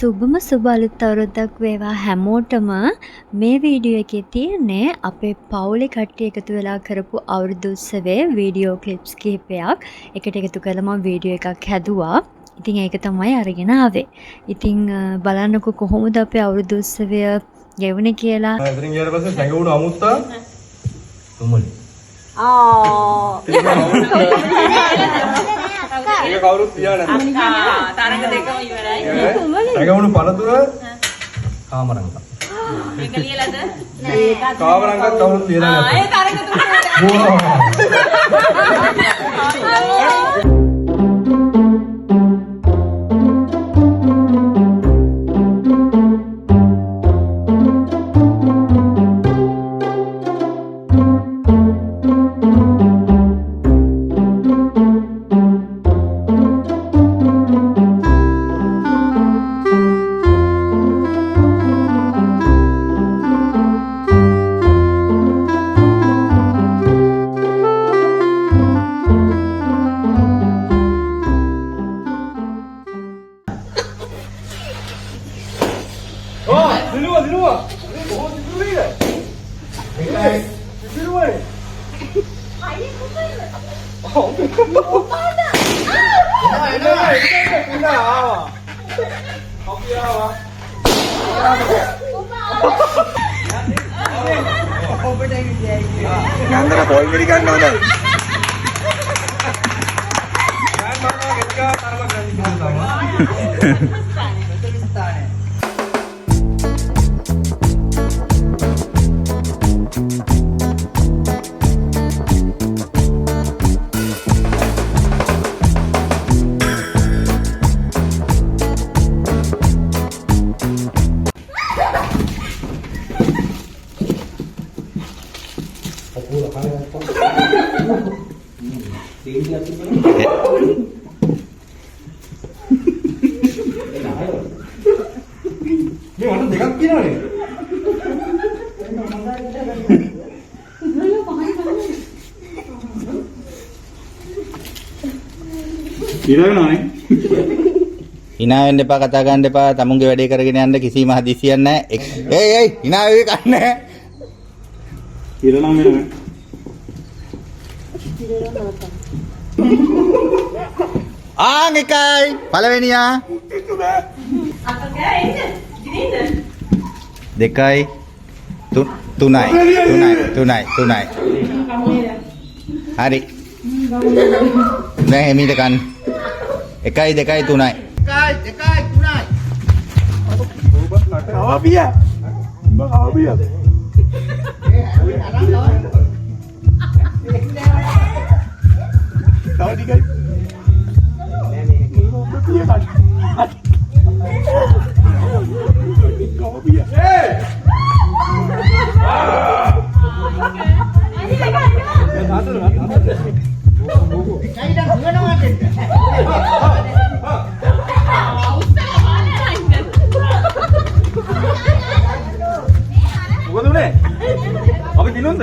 සුබම සුබ අලුත් අවුරුද්දක් වේවා හැමෝටම. මේ වීඩියෝ එකේ තියෙන්නේ අපේ පවුලේ කට්ටිය එකතු වෙලා කරපු අවුරුදු උත්සවයේ වීඩියෝ ක්ලිප්ස් කිහිපයක් එකට එකතු කරලා මම වීඩියෝ එකක් හැදුවා. ඉතින් ඒක තමයි අරගෙන ආවේ. ඉතින් බලන්නකෝ කොහොමද අපේ අවුරුදු උත්සවය ගෙවුනේ කියලා. ඉතින් ඊට පස්සේ සංගුණ අමුත්තා තුමලි. ඒක කවුරුත් තියා නැහැ. තරඟ දෙකම ඉවරයි. සංගුණ පළතුර කාමරංග. මේක ලියලාද? කාමරංග කවුරුත් තියලා නැහැ. ඒ තරඟ තුන. නන්දන පොල් මිරි ගන්න හොඳයි. මේ වන්න දෙකක් කියනවනේ. ඉරගෙනනේ. hina වෙන්න එපා, කතා ගන්න එපා, තමුන්ගේ වැඩේ කරගෙන යන්න කිසිම හදිසියක් නැහැ. ඒයි hina වෙවි කන්නේ. ඉරනම් වෙනම. ආන් එකයි පළවෙනියා. දෙකයි තුනයි. හරි. දැන් එමීට කන්න. 1 2 3යි. 1 2 3යි. ආවිය. ආවිය. තාඩිකයි. මොකද උනේ? අපි දිනුන්ද?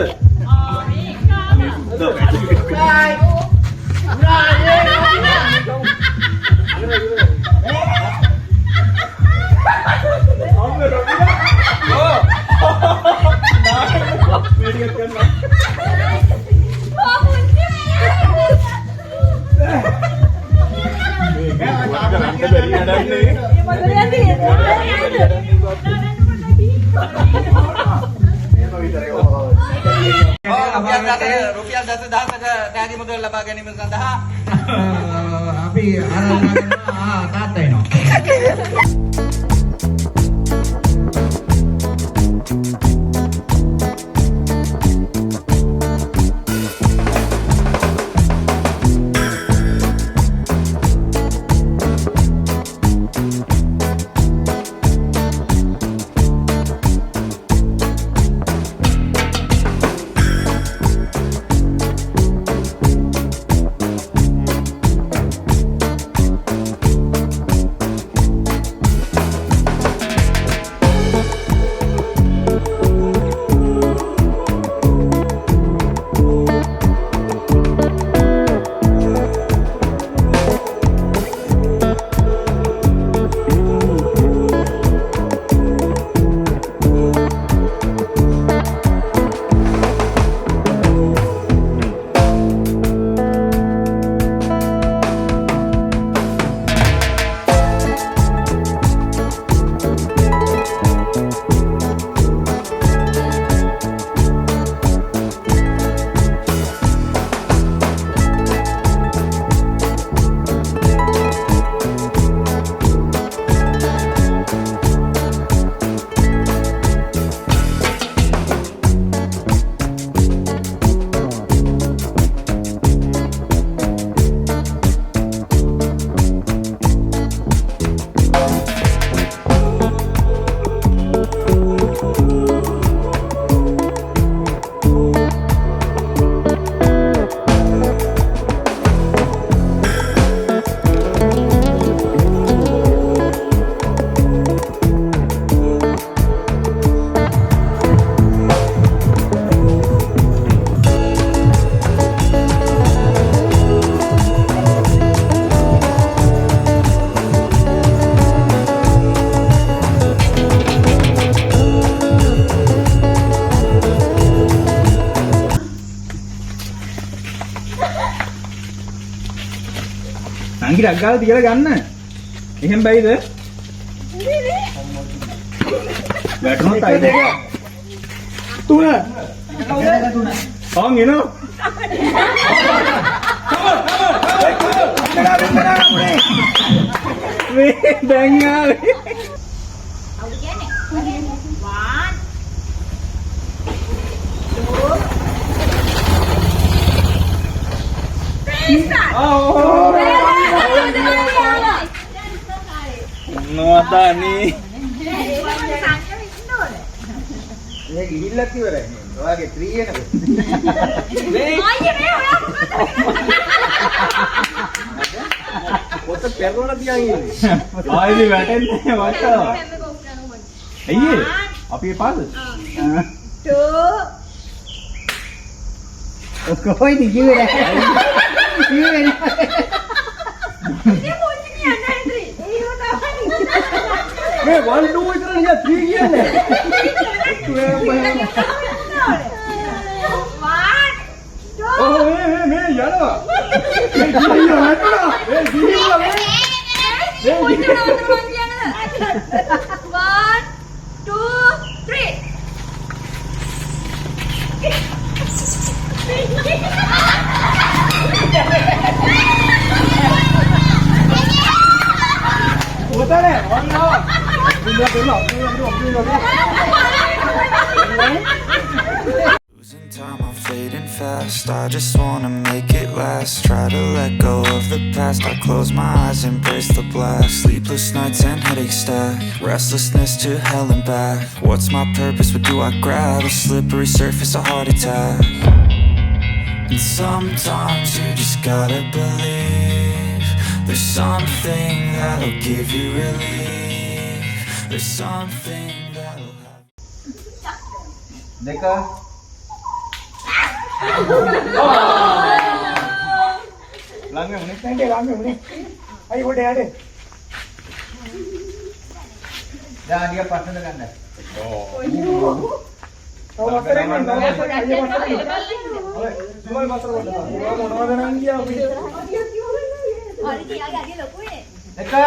රුපියල් 10,000ක තෑගි මුදල් ලබා ගැනීම සඳහා අපි ආරාධනා කරනවා තාත්තා එනවා. නංගි ඩක් ගාලා තියලා ගන්න. එහෙම බයිද? වැටුණොත් අයිද? 3. ඔන් එනවා. මේ දැන් ආවේ. නොදන්නේ. මේ ගිහිල්ලක් ඉවරයි. ඔයාගේ 3 එනකොට. පොත පෙරවලා තියන් ඉන්නේ. ආයිද වැටෙන්නේ වටා. අයියේ අපි පාද. 2 කොයිද කිව්වේ? කිව්වේ මේ 1 2 විතර නෑ 3 කියන්නේ. Oh, මේ යනවා. මේ ගිහිල්ලා වැටුණා. මේ ගිහිල්ලා මේ. 1 2 3 උතනේ වන්නවා. Losing time, I'm fading fast. I just wanna make it last. Try to let go of the past. I close my eyes, embrace the blast. Sleepless nights and headaches stack. Restlessness to hell and back. What's my purpose? What do I grab? A slippery surface, a heart attack. And sometimes you just gotta believe. There's something that'll give you relief. There's something that'll have. Deka. Langge mune. Ayo udah ada. Jangan dia pasang dengan dah. Oh. Tahu pasang dengan dah. Ayo pasang. Semua pasang dengan dah. Mau nama dengan dia. Hari ni agak dia loku ni. Deka.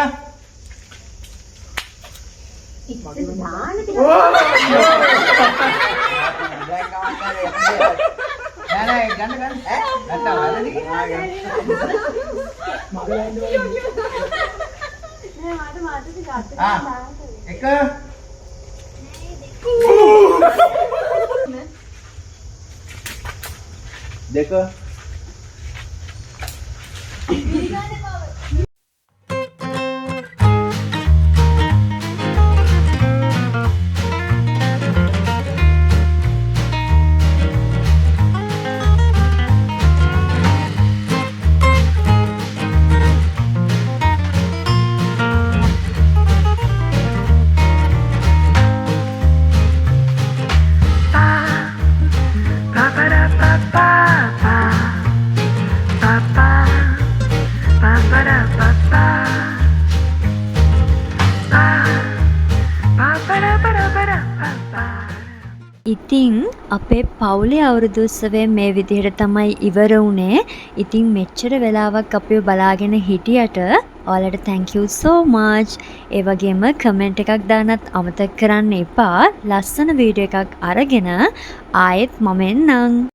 Deka. ඉතින් අපේ පවුලේ අවුරුදු උත්සවය මේ විදිහට තමයි ඉවර වුණේ. ඉතින් මෙච්චර වෙලාවක් අපිව බලාගෙන හිටියට ඔයාලට thank you so much. ඒ වගේම කමෙන්ට් එකක් දාන්නත් අමතක කරන්න එපා. ලස්සන වීඩියෝ එකක් අරගෙන ආයෙත් මම එන්නම්.